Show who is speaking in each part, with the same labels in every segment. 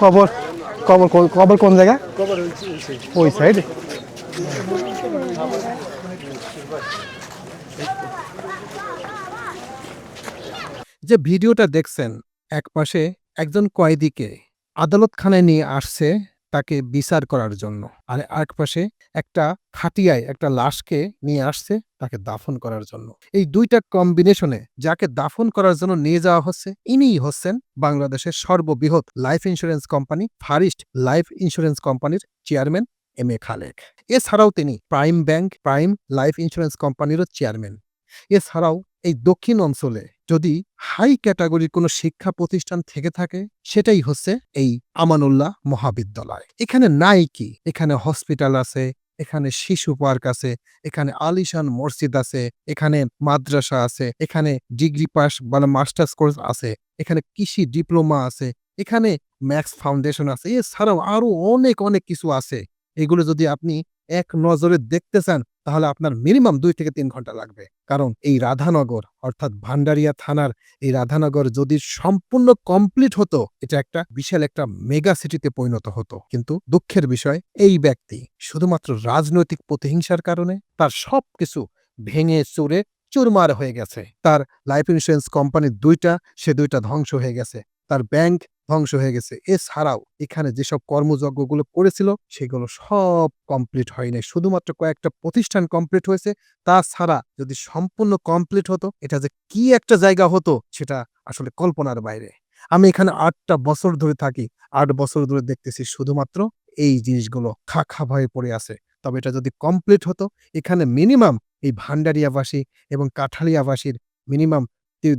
Speaker 1: কবর কবর কোন জায়গা? ওই সাইড। যে ভিডিওটা দেখছেন, একপাশে একজন কয়েদিকে আদালতখানায় নিয়ে আসছে তাকে বিচার করার জন্য, আর আরেকপাশে একটা খাটিয়ায় একটা লাশকে নিয়ে আসছে তাকে দাফন করার জন্য। এই দুইটা কম্বিনেশনে যাকে দাফন করার জন্য নিয়ে যাওয়া হচ্ছে, ইনিই হচ্ছেন বাংলাদেশের সর্ববৃহৎ life insurance company Fareast life insurance কোম্পানির চেয়ারম্যান এম এ খালেক। এছাড়াও তিনি prime bank prime life insurance কোম্পানিরও চেয়ারম্যান। এছাড়াও এই দক্ষিণ অঞ্চলে যদি হাই ক্যাটাগরির কোনো শিক্ষা প্রতিষ্ঠান থেকে থাকে, সেটাই হচ্ছে এই আমানুল্লাহ মহাবিদ্যালয়। এখানে নাই কি? এখানে হসপিটাল আছে, এখানে শিশু পার্ক আছে, এখানে আলিশান মসজিদ আছে, এখানে মাদ্রাসা আছে, এখানে ডিগ্রি পাস মানে মাস্টার্স কোর্স আছে, এখানে কৃষি ডিপ্লোমা আছে, এখানে ম্যাক্স ফাউন্ডেশন আছে, এছাড়াও আরো অনেক অনেক কিছু আছে। এগুলো যদি আপনি এক নজরে দেখতে চান তাহলে আপনার মিনিমাম ২ থেকে ৩ ঘন্টা লাগবে। কারণ এই রাধানগর অর্থাৎ ভান্ডারিয়া থানার এই রাধানগর যদি সম্পূর্ণ কমপ্লিট হতো, এটা একটা বিশাল একটা মেগা সিটিতে পরিণত হতো। কিন্তু দুঃখের বিষয়, এই ব্যক্তি শুধুমাত্র রাজনৈতিক প্রতিহিংসার কারণে তার সবকিছু ভেঙে চুরে চুরমার হয়ে গেছে। তার লাইফ ইন্স্যুরেন্স কোম্পানি ২টা, সে ২টা ধ্বংস হয়ে গেছে। তার ব্যাংক ধ্বংস হয়ে গেছে। এছাড়াও এখানে যেসব কর্মযজ্ঞগুলো করেছিল সেগুলো সব কমপ্লিট হয় নাই। শুধুমাত্র কয়েকটা প্রতিষ্ঠান কমপ্লিট হয়েছে। তাছাড়া যদি সম্পূর্ণ কমপ্লিট হতো, এটা যে কি একটা জায়গা হতো সেটা আসলে কল্পনার বাইরে। আমি এখানে ৮ টা বছর ধরে থাকি। ৮ বছর ধরে দেখতেছি শুধুমাত্র এই জিনিসগুলো খা ভয়ে পড়ে আছে। তবে এটা যদি কমপ্লিট হতো, এখানে মিনিমাম এই ভান্ডারিয়াবাসী এবং কাঠালিয়াবাসীর মিনিমাম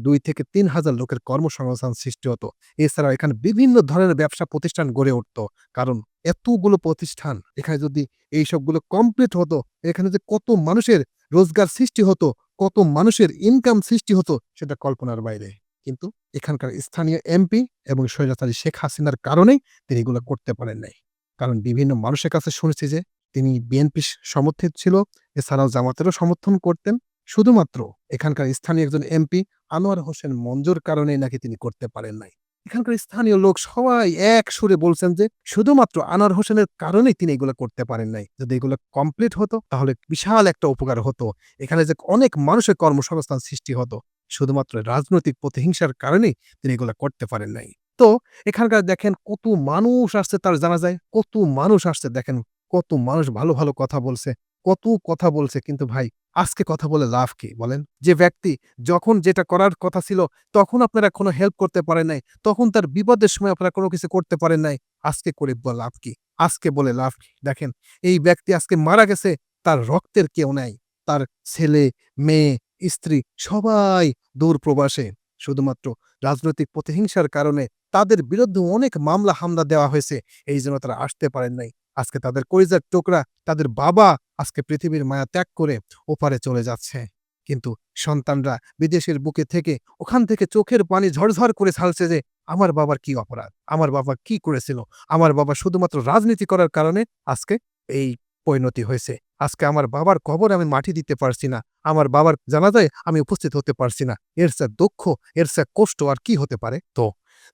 Speaker 1: ২ থেকে ৩ হাজার লোকের কর্মসংস্থান সৃষ্টি হতো। এছাড়াও এখানে বিভিন্ন ধরনের ব্যবসা প্রতিষ্ঠান গড়ে উঠত। কারণ এতগুলো প্রতিষ্ঠান এখানে যদি এইসবগুলো কমপ্লিট হতো, এখানে যে কত মানুষের রোজগার সৃষ্টি হতো, কত মানুষের ইনকাম সৃষ্টি হতো সেটা কল্পনার বাইরে। কিন্তু এখানকার স্থানীয় এমপি এবং স্বৈরাচারী শেখ হাসিনার কারণেই তিনি এগুলো করতে পারেন নাই। কারণ বিভিন্ন মানুষের কাছে শুনেছি যে তিনি বিএনপি সমর্থিত ছিল, এছাড়াও জামাতেরও সমর্থন করতেন। শুধুমাত্র এখানকার স্থানীয় একজন এমপি আনোয়ার হোসেন মঞ্জুর কারণেই নাকি তিনি করতে পারেন নাই। এখানকার স্থানীয় লোক সবাই এক সুরে বলছেন যে শুধুমাত্র আনোয়ার হোসেনের কারণেই তিনি এগুলো করতে পারেন নাই। যদি এগুলো কমপ্লিট হতো তাহলে বিশাল একটা উপকার হতো। এখানে যে অনেক মানুষের কর্মসংস্থান সৃষ্টি হতো। শুধুমাত্র রাজনৈতিক প্রতিহিংসার কারণেই তিনি এগুলো করতে পারেন নাই। তো এখানকার দেখেন কত মানুষ আসছে তার জানাজায়, কত মানুষ আসছে দেখেন, কত মানুষ ভালো, ভালো কথা বলছে, কত কথা বলছে। কিন্তু ভাই আজকে কথা বলে লাভ কি বলেন? যে ব্যক্তি যখন যেটা করার কথা ছিল তখন আপনারা কোনো হেল্প করতে পারেন নাই। তখন তার বিপদের সময় আপনারা কোনো কিছু করতে পারেন নাই। আজকে করে লাভ কি? আজকে বলে লাভ কি? দেখেন এই ব্যক্তি আজকে মারা গেছে, তার রক্তের কেউ নাই। তার ছেলে, মেয়ে, স্ত্রী সবাই দূর প্রবাসে। শুধুমাত্র রাজনৈতিক প্রতিহিংসার কারণে তাদের বিরুদ্ধে অনেক মামলা হামলা দেওয়া হয়েছে। এইজন্য তারা আসতে পারেন নাই। আজকে তাদের কলিজার টুকরা, তাদের বাবা আজকে পৃথিবীর মায়া ত্যাগ করে ওপারে চলে যাচ্ছে। কিন্তু সন্তানরা বিদেশের বুকে থেকে ওখান থেকে চোখের পানি ঝরঝর করে ছালছে যে আমার বাবার কি অপরাধ? আমার বাবা কি করেছিল? আমার বাবা শুধুমাত্র রাজনীতি করার কারণে আজকে এই পরিণতি হয়েছে। আজকে আমার বাবার কবরে আমি মাটি দিতে পারছি না। আমার বাবার জানাজায় আমি উপস্থিত হতে পারছি না। এর চেয়ে দুঃখ, এর চেয়ে কষ্ট আর কি হতে পারে? তো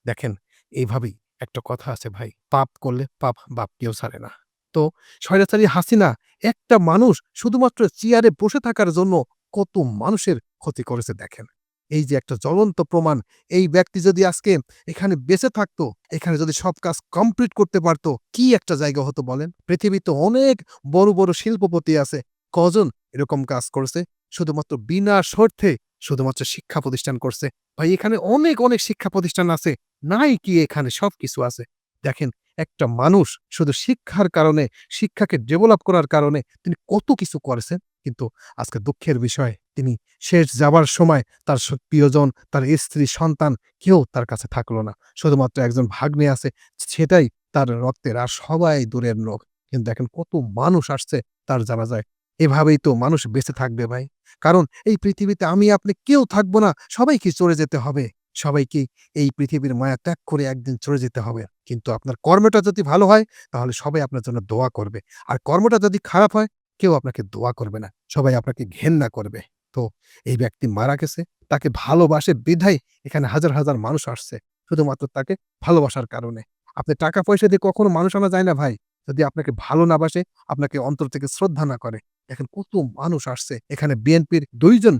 Speaker 1: দেখেন এইভাবেই একটা কথা আছে ভাই, পাপ করলে পাপ বাপ কেউ ছাড়ে না। তো স্বৈরাচারী হাসিনা একটা মানুষ শুধুমাত্র চেয়ারে বসে থাকার জন্য কত মানুষের ক্ষতি করেছে দেখেন। এই যে একটা জ্বলন্ত প্রমাণ, এই ব্যক্তি যদি আজকে এখানে বেঁচে থাকতো, এখানে যদি সব কাজ কমপ্লিট করতে পারতো, কি একটা জায়গা হতো বলেন? পৃথিবীতে অনেক বড়, বড় শিল্পপতি আছে। কজন এরকম কাজ করছে? শুধুমাত্র বিনা স্বার্থে শুধুমাত্র শিক্ষা প্রতিষ্ঠান করছে। ভাই এখানে অনেক, অনেক শিক্ষা প্রতিষ্ঠান আছে। নাই কি এখানে সবকিছু আছে। দেখেন একটা মানুষ শুধু শিক্ষার কারণে, শিক্ষাকে ডেভেলপ করার কারণে তিনি কত কিছু করেছেন। কিন্তু আজকে দুঃখের বিষয় তিনি শেষ যাবার সময় তার প্রিয়জন, তার স্ত্রী, সন্তান কেউ তার কাছে থাকলো না। শুধুমাত্র একজন ভাগ্নে আছে, সেটাই তার রক্তের, আর সবাই দূরের লোক। কিন্তু দেখেন কত মানুষ আসছে তার জানাজায়। এভাবেই তো মানুষ বেঁচে থাকবে ভাই। কারণ এই পৃথিবীতে আমি আপনি কেউ থাকবো না, সবাইকে চলে যেতে হবে। সবাইকে এই পৃথিবীর মায়া ত্যাগ করে একদিন চলে যেতে হবে। কিন্তু আপনার কর্মটা যদি ভালো হয় তাহলে সবাই আপনার জন্য দোয়া করবে। আর কর্মটা যদি খারাপ হয় কেউ আপনাকে দোয়া করবে না, সবাই আপনাকে ঘেন্না করবে। তো এই ব্যক্তি মারা গেছে, তাকে ভালোবাসে বিধায় এখানে হাজার হাজার মানুষ আসছে শুধুমাত্র তাকে ভালোবাসার কারণে। আপনি টাকা পয়সা দিয়ে কখনো মানুষ আনা যায় না ভাই, যদি আপনাকে ভালো না বাসে, আপনাকে অন্তর থেকে শ্রদ্ধা না করে। দেখেন কত মানুষ আসছে এখানে, বিএনপির ২ জন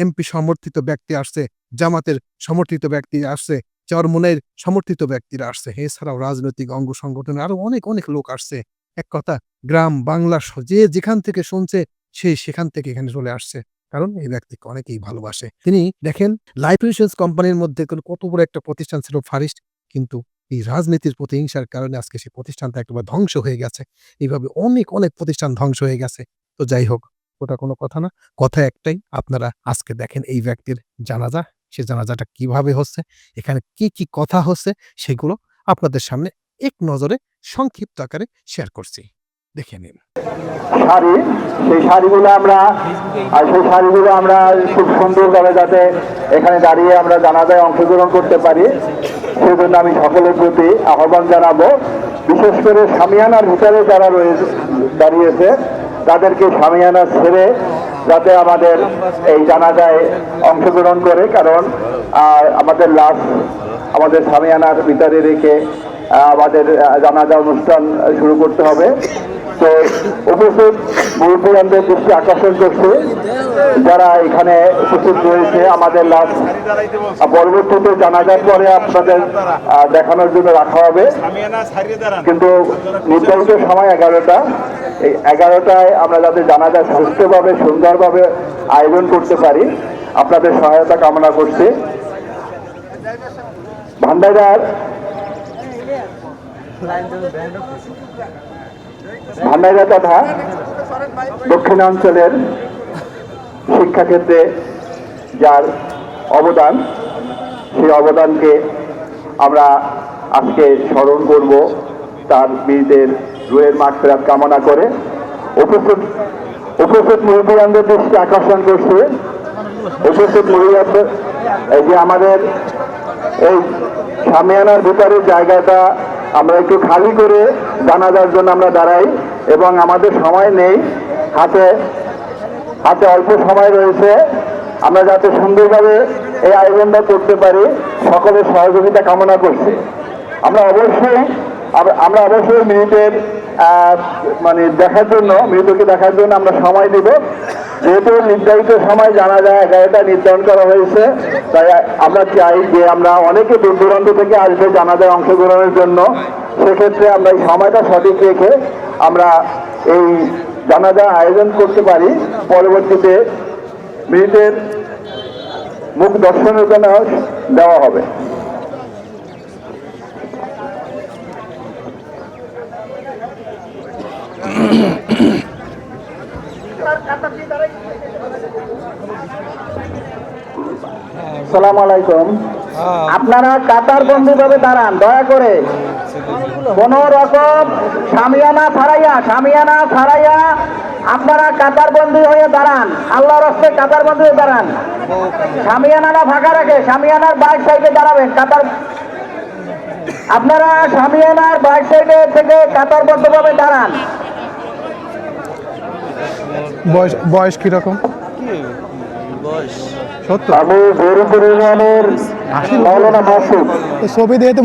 Speaker 1: এমপি সমর্থিত ব্যক্তি আসছে, জামাতের সমর্থিত ব্যক্তি আসছে, চরমোনাইর সমর্থিত ব্যক্তিরা আসছে। এছাড়াও রাজনৈতিক অঙ্গ সংগঠনের আরো অনেক অনেক লোক আসছে। এক কথা, গ্রাম বাংলা যে যেখান থেকে শুনছে সে সেখান থেকে এখানে চলে আসছে। কারণ এই ব্যক্তিকে অনেকেই ভালোবাসে। তিনি দেখেন লাইফ ইন্সুরেন্স কোম্পানির মধ্যে কত বড় একটা প্রতিষ্ঠান ছিল ফারিস্ট, কিন্তু এই রাজনীতির প্রতিহিংসার কারণে আজকে সেই প্রতিষ্ঠানটা একেবারে ধ্বংস হয়ে গেছে। এইভাবে অনেক অনেক প্রতিষ্ঠান ধ্বংস হয়ে গেছে। তো যাই হোক, ওটা কোনো কথা না। কথা একটাই, আপনারা আজকে দেখেন এই ব্যক্তির জানাজা, সে জানাজাটা কিভাবে হচ্ছে, এখানে কি কি কথা হচ্ছে, সেগুলো আপনাদের সামনে এক নজরে সংক্ষিপ্ত আকারে শেয়ার করছি। দেখে নিন।
Speaker 2: শাড়ি, সেই শাড়িগুলো আমরা খুব সুন্দরভাবে যাতে এখানে দাঁড়িয়ে আমরা জানাজায় অংশগ্রহণ করতে পারি, সেজন্য আমি সকলের প্রতি আহ্বান জানাবো। বিশেষ করে শামিয়ানার ভিতরে যারা দাঁড়িয়েছে তাদেরকে শামিয়ানা ছেড়ে যাতে আমাদের এই জানাজায় অংশগ্রহণ করে, কারণ আমাদের লাশ আমাদের শামিয়ানার ভিতরে রেখে আমাদের জানাজা অনুষ্ঠান শুরু করতে হবে। তো উপস্থিত মুরব্বীদের দৃষ্টি আকর্ষণ করছে, যারা এখানে উপস্থিত রয়েছে আমাদের লাশ পরবর্তীতে জানাজার পরে আপনাদের দেখানোর জন্য রাখা হবে, কিন্তু নির্ধারিত সময় 11টা। এই 11টায় আমরা যাতে জানাজা সুস্থভাবে সুন্দরভাবে আয়োজন করতে পারি, আপনাদের সহায়তা কামনা করছি। ভান্ডারিয়া তথা দক্ষিণাঞ্চলের শিক্ষাক্ষেত্রে যার অবদান, সেই অবদানকে আমরা আজকে স্মরণ করব, তার বীরদের রুহের মাগফিরাত কামনা করে। উপস্থিত মুরব্বীদের দৃষ্টি আকর্ষণ করছে, উপস্থিত মুরব্বীদের এই যে আমাদের এই শামিয়ানার ভিতরের জায়গাটা আমরা একটু খালি করে জানাজার জন্য আমরা দাঁড়াই, এবং আমাদের সময় নেই, হাতে অল্প সময় রয়েছে, আমরা যাতে সুন্দরভাবে এই আয়োজনটা করতে পারি সকলের সহযোগিতা কামনা করছি। আমরা অবশ্যই মিনিটের মৃতকে দেখার জন্য আমরা সময় দিব, যেহেতু নির্ধারিত সময় জানা যায় 11টা নির্ধারণ করা হয়েছে, তাই আমরা চাই যে আমরা অনেকে দূর দূরান্ত থেকে আসবে জানাজায় অংশগ্রহণের জন্য, সেক্ষেত্রে আমরা এই সময়টা সঠিক রেখে আমরা এই জানাজা আয়োজন করতে পারি। পরবর্তীতে মৃতের মুখ দর্শনের জন্য দেওয়া হবে। আসসালামু আলাইকুম। আপনারা কাতার বন্দী ভাবে দাঁড়ান, দয়া করে কোন রকম শামিয়ানা ছাড়াইয়া আপনারা কাতার বন্দী হয়ে দাঁড়ান, আল্লাহর রাস্তে কাতার বন্দী হয়ে দাঁড়ান। শামিয়ানারা ফাঁকা রাখে, শামিয়ানার বাইক সাইডে দাঁড়াবেন। আপনারা শামিয়ানার বাইক সাইডে থেকে কাতারবদ্ধভাবে দাঁড়ান।
Speaker 1: বয়স কিরকম?
Speaker 2: আমি গৌরীপুর ইউনিয়নের মাওলানা মাসুদ।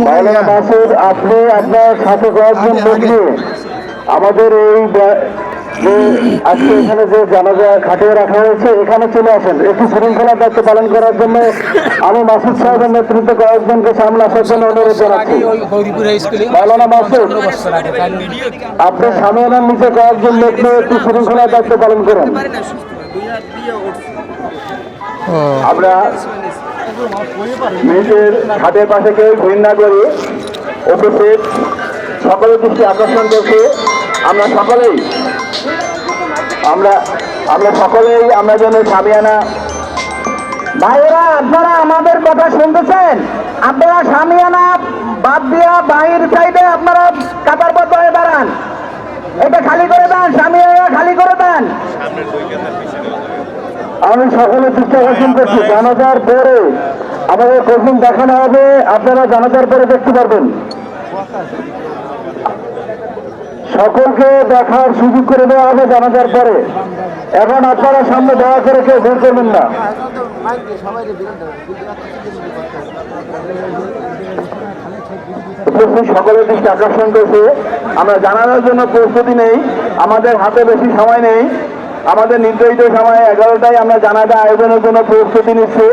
Speaker 2: মাওলানা মাসুদ, আপনি আপনার সাথে কয়েকজন লোক নিয়ে আমাদের এই আজকে এখানে যে জানাজা খাটিয়ে রাখা হয়েছে এখানে চলে আসেন, একটু শৃঙ্খলার দায়িত্ব পালন করার জন্য আমি মাসুদ সাহেবের নেতৃত্বে কয়েকজনকে সামনে আসার জন্য অনুরোধ জানাচ্ছি। মাওলানা মাসুদ, আপনি সামিয়ানার নিচে কয়েকজন লোক নিয়ে একটু শৃঙ্খলার দায়িত্ব পালন করেন। আমরা মেয়েদের খাটের পাশে কেউ ভিড় না করি, উপস্থিত সকলের দৃষ্টি আকর্ষণ করছি। আমরা সকলেই আমরা যেন শামিয়ানা ভাইয়েরা, আপনারা আমাদের কথা শুনতেছেন? আপনারা শামিয়ানা বাদ দিয়া বাহির সাইডে আপনারা কাতারবদ্ধ হয়ে দাঁড়ান, এটা খালি করে দেন, শামিয়ানা খালি করে দেন। আমি সকলের দৃষ্টি আকর্ষণ করছি, জানাজার পরে আমাদের কোচিং দেখানো হবে, আপনারা জানাজার পরে দেখতে পারবেন। সকলকে দেখার সুযোগ করে দেওয়া হবে জানাজার পরে। এখন আপনারা সামনে দয়া করে কেউ ভুল করবেন না। সকলের দৃষ্টি আকর্ষণ করছে, আমরা জানানোর জন্য প্রস্তুতি নেই, আমাদের হাতে বেশি সময় নেই, আমাদের নির্ধারিত সময় 11টায় আমরা জানাজা আয়োজনের জন্য প্রস্তুতি নিচ্ছি।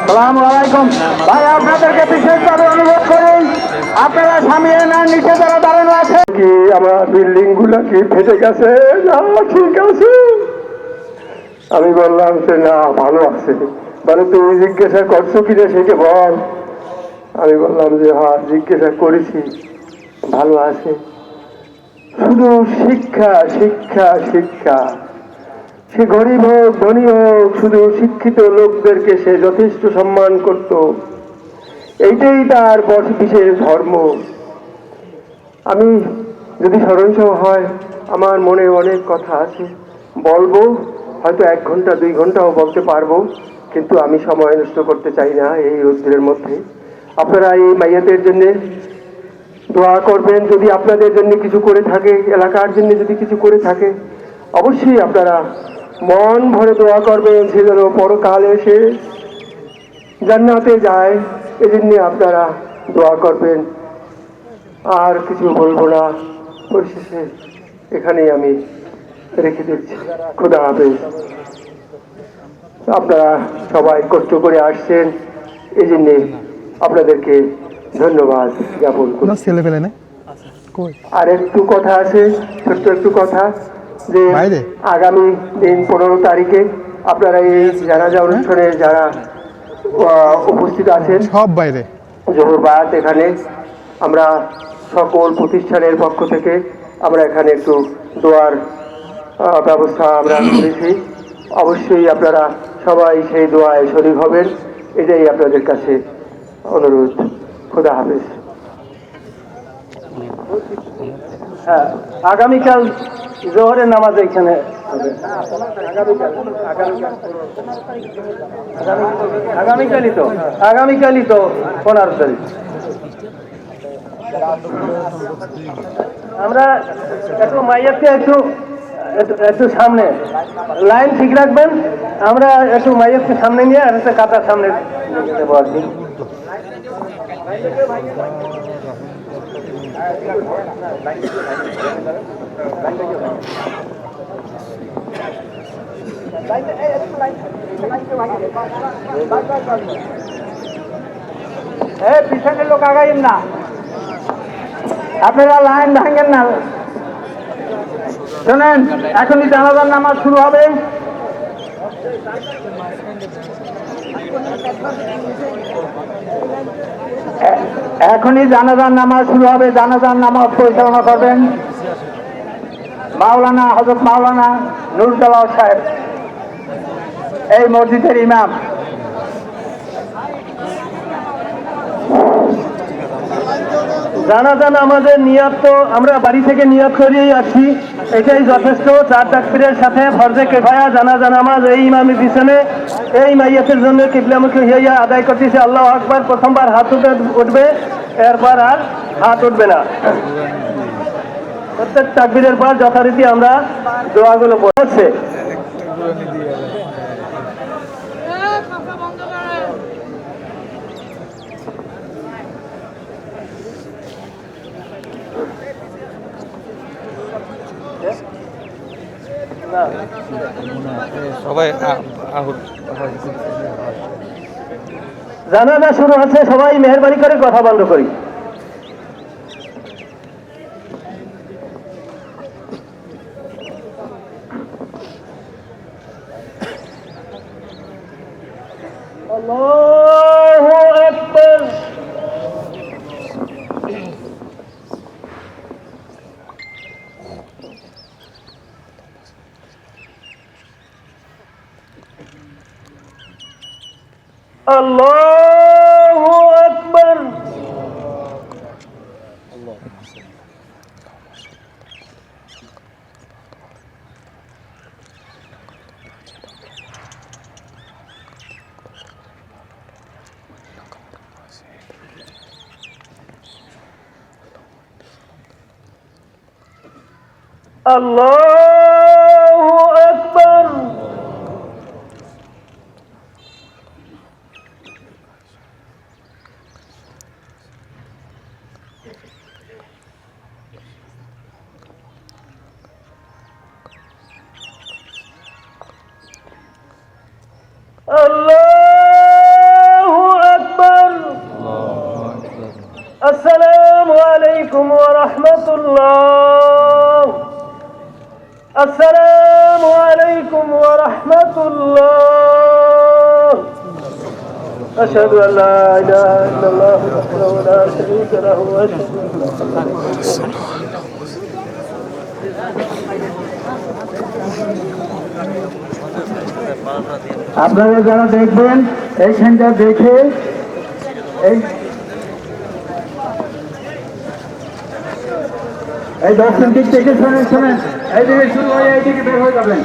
Speaker 2: আসসালামু আলাইকুম ভাই, আপনাদেরকে বিশেষভাবে অনুরোধ করি আপনারা সামিয়ানার নিচে যারা দাঁড়ানো আছে কি আমার বিল্ডিং গুলা কি ফেটে গেছে না ঠিক আছে? আমি বললাম যে না ভালো আছে। মানে তুমি জিজ্ঞাসা করছো কিনা সেটা বল। আমি বললাম যে হ্যাঁ জিজ্ঞাসা করেছি, ভালো আছে। শুধু শিক্ষা শিক্ষা শিক্ষা, সে গরিব হোক ধনী হোক, শুধু শিক্ষিত লোকদেরকে সে যথেষ্ট সম্মান করত, এইটাই তার বিশেষ ধর্ম। আমি যদি স্মরণসহ হয়, আমার মনে অনেক কথা আছে, বলবো, হয়তো 1 ঘন্টা 2 ঘন্টাও বলতে পারবো, কিন্তু আমি সময় নষ্ট করতে চাই না এই রোদ্রের মধ্যে। আপনারা এই মাইয়াদের জন্য দোয়া করবেন, যদি আপনাদের জন্য কিছু করে থাকে, এলাকার জন্য যদি কিছু করে থাকে, অবশ্যই আপনারা মন ভরে দোয়া করবেন, সে যেন পরকালে এসে জান্নাতে যায়, এজন্য আপনারা দোয়া করবেন। আর কিছু বলবো না, পরিশেষে এখানেই আমি রেখে দিচ্ছি। খোদা হাফেজ। আপনারা সবাই কষ্ট করে আসছেন, এই জন্যে আপনাদেরকে ধন্যবাদ জ্ঞাপন করি।
Speaker 1: ছেলে পেলে না
Speaker 2: আর একটু কথা আছে, ছোট্ট একটু কথা, যে আগামী দিন 15 তারিখে আপনারা এই জানাজা অনুষ্ঠানে যারা উপস্থিত আছেন,
Speaker 1: সব বাইরে
Speaker 2: জোহর বাদ, এখানে আমরা সকল প্রতিষ্ঠানের পক্ষ থেকে আমরা এখানে একটু দোয়ার ব্যবস্থা আমরা করেছি। অবশ্যই আপনারা সবাই সেই দোয়ায় শরীক হবেন, এটাই আপনাদের কাছে অনুরোধ। খোদা হাফেজ। হ্যাঁ, আগামীকাল জোহরের নামাজ এখানে হবে। আগামীকালই তো 15 তারিখ। আমরা একটু মাইয়ারকে একটু একটু সামনে লাইন ঠিক রাখবেন, আমরা একটু মাইয়ারকে সামনে নিয়ে আর একটা কাতার সামনে দেবো আর কি। পিছনের লোক আগাইন না, আপনারা লাইন ভাঙেন না। শোনেন, এখনই জানাজার নামাজ শুরু হবে। এখনই জানাজার নামাজ শুরু হবে। জানাজার নামাজ পরিচালনা করবেন মাওলানা হযরত মাওলানা নুরুজ্জামান সাহেব, এই মসজিদের ইমাম। জানাজা নামাজের নিয়ত তো আমরা বাড়ি থেকে নিয়ত করেই আসছি, এটাই যথেষ্ট। 4 তাকবীরের সাথে ফরজে কিফায়া জানাজা নামাজ এই ইমামের পিছনে এই মাইয়াতের জন্য কিবলামুখী হইয়া আদায় করতেছে। আল্লাহু আকবার, প্রথমবার হাত উঠবে, এরপর আর হাত উঠবে না। প্রত্যেক তাকবীরের পর যথারীতি আমরা দোয়াগুলো পড়ছে।
Speaker 1: সবাই
Speaker 2: জানাজা শুরু হচ্ছে, সবাই মেহেরবানি করে কথা বন্ধ করি। আল্লাহু আকবার। আল্লাহু আকবার।
Speaker 3: আল্লাহু আকবার। আল্লাহু আকবার। আসসালামু আলাইকুম ওয়া রাহমাতুল্লাহ। আসসালামু আলাইকুম ওয়া রাহমাতুল্লাহ। আশহাদু আল লা ইলাহা ইল্লাল্লাহ ওয়াহদাহু লা শারীকা লাহু ওয়া আশহাদু আন্না
Speaker 2: আপনারা যারা দেখবেন এইখানটা দেখে এই দর্শন দিক থেকে শোনেন শোনেন, এইদিকে শুরু হয়ে এইদিকে বের হয়ে যাবেন।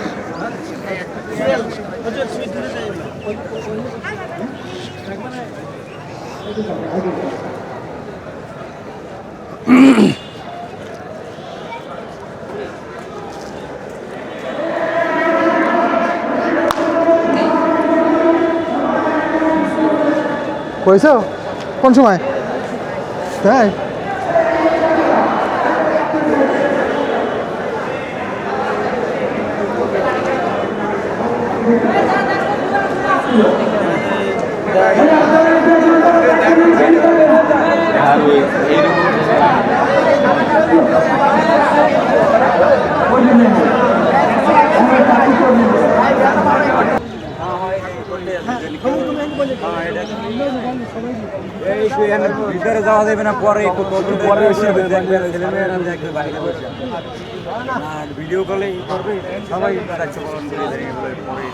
Speaker 1: কইছো কোন সময়? তাই
Speaker 4: ভিতরে যাওয়া যাবে না, পরে একটু পরে এসে দেখবে ছেলেমেয়েরা দেখবে বাইরে বসে আর ভিডিও কলে করবে সবাই দায়িত্ব পালন করে দাঁড়িয়ে পরে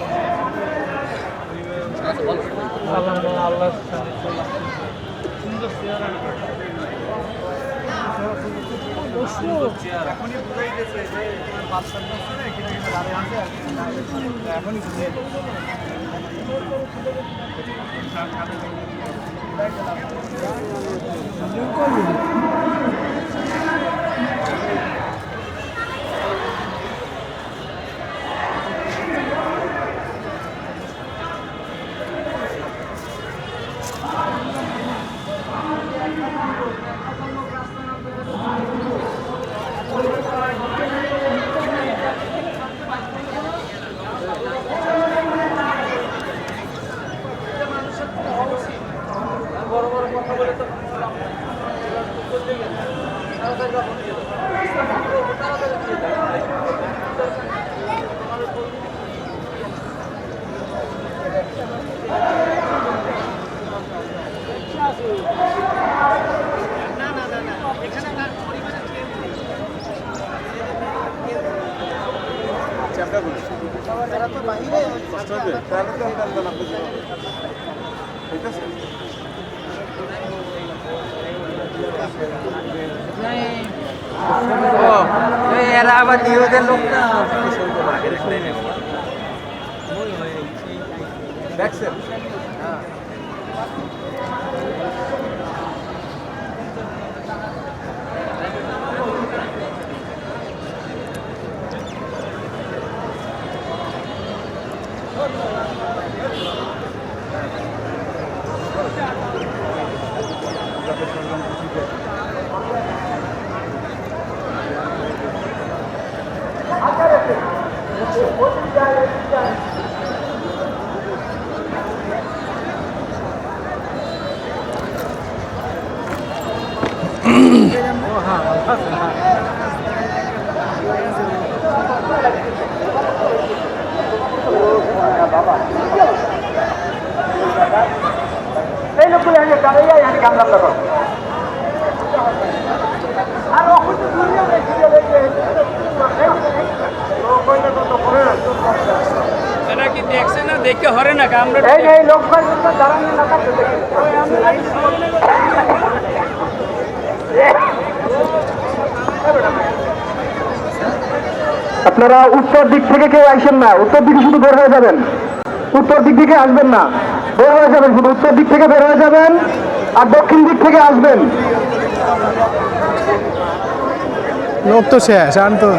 Speaker 4: এরা আবার নিয়োগের লোক না দেখছেন।
Speaker 2: এই লোকগুলো এনে দাঁড়িয়ে এখানে কামলাম দেখো আর
Speaker 5: এরা কি দেখছে না, দেখে হরে না আমরা
Speaker 2: এই লোকগুলো দাঁড়ানো না থাকতে আপনারা উত্তর দিক থেকে কেউ আসেন না, উত্তর দিকে শুধু বের হয়ে যাবেন, উত্তর দিক থেকে আসবেন না, বের হয়ে যাবেন, শুধু উত্তর দিক থেকে বের হয়ে যাবেন আর দক্ষিণ দিক থেকে আসবেন।
Speaker 1: লোক তো শেষ আন তো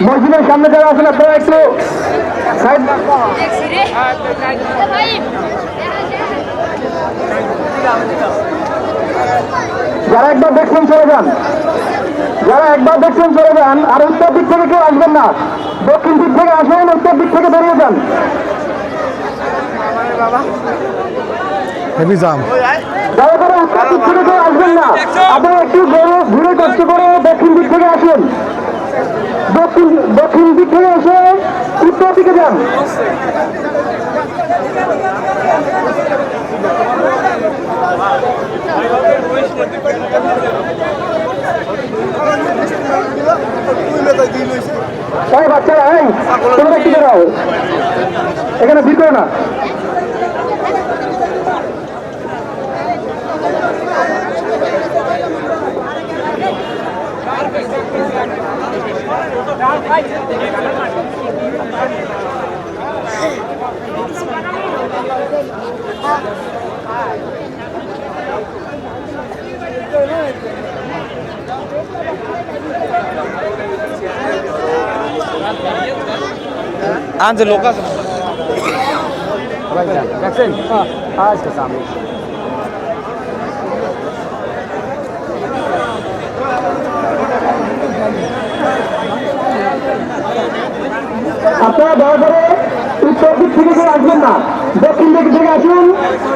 Speaker 2: মসজিদের সামনে যারা আছেন আপনারা একটু সাইড যারা একবার দেখছেন চলে যান, যারা একবার দেখছেন চলে যান, আর উত্তর দিক থেকে কেউ আসবেন না, দক্ষিণ দিক থেকে আসেন, উত্তর দিক থেকে বেরিয়ে যান।
Speaker 1: হেভি জাম।
Speaker 2: দয়া করে উত্তর দিক থেকে কেউ আসবেন না, আপনারা একটু ঘুরে কষ্ট করে দক্ষিণ দিক থেকে আসুন, দক্ষিণ দিক থেকে এসে উত্তর দিকে যান। বাচ্চারা তোমরা কি বেরাও, এখানে ভিড় করো না।
Speaker 4: আনছে লোক আছে দেখছেন আজকে সামনে
Speaker 2: আপনারা দয়া করে উত্তর দিক থেকে কেউ আসবেন না, দক্ষিণ দিক থেকে আসুন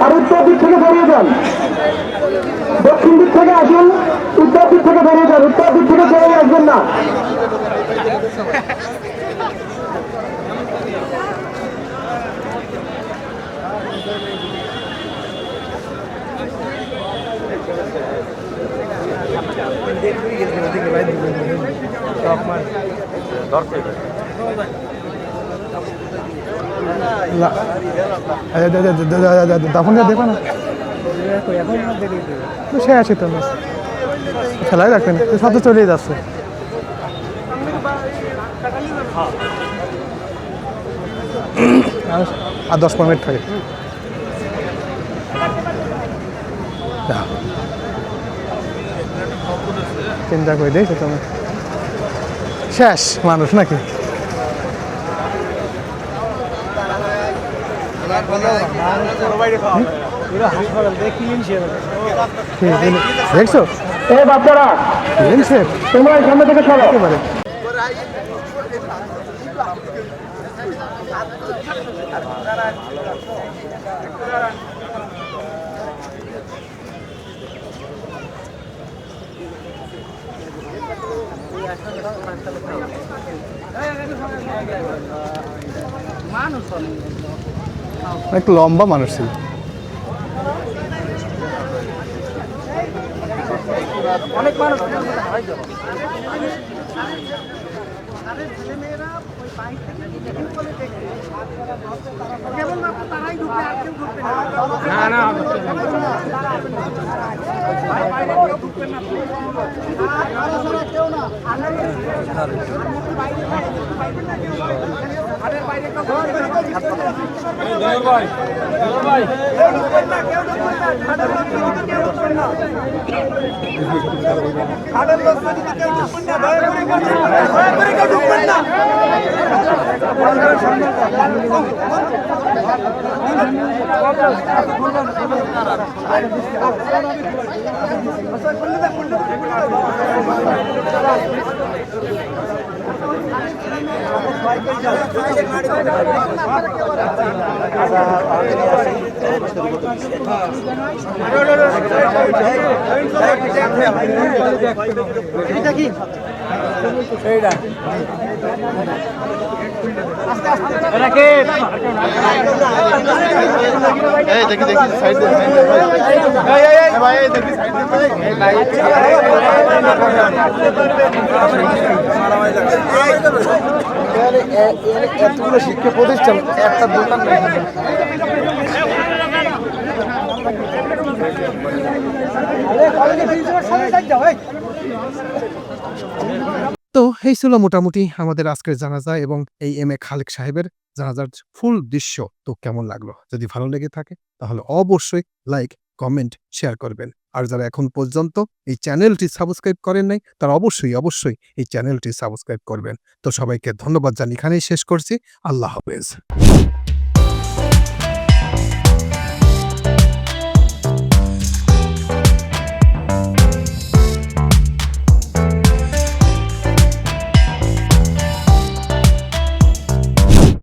Speaker 2: আর উত্তর দিক থেকে বেরিয়ে যান। দক্ষিণ দিক থেকে আসুন, উত্তর দিক থেকে বেরিয়ে যান, উত্তর দিক থেকে বেরিয়ে আসবেন না।
Speaker 1: তখন দেখো না সে আছে তো খেলাই রাখবে না, সব তো চলেই যাচ্ছে। আর 10-15 মিনিট থাকে। চিন্তা করে দিয়েছো তুমি, শেষ মানুষ নাকি? দেখছো
Speaker 2: বাচ্চারা তোমরা সামনে থেকে সরো।
Speaker 1: অনেক লম্বা মানুষ ছিল।
Speaker 3: অনেক মানুষ
Speaker 1: এতগুলো শিক্ষা প্রতিষ্ঠান, একটা দোকান তো এই ছিল মোটামুটি আমাদের আজকের জানাজা এবং এই এম এ খালেক সাহেবের জানাজার ফুল দৃশ্য। তো কেমন লাগলো? যদি ভালো লেগে থাকে তাহলে অবশ্যই লাইক, কমেন্ট, শেয়ার করবেন। আর যারা এখন পর্যন্ত এই চ্যানেলটি সাবস্ক্রাইব করেন নাই তারা অবশ্যই এই চ্যানেলটি সাবস্ক্রাইব করবেন। তো সবাইকে ধন্যবাদ জানিয়ে এখানেই শেষ করছি। আল্লাহ হাফেজ।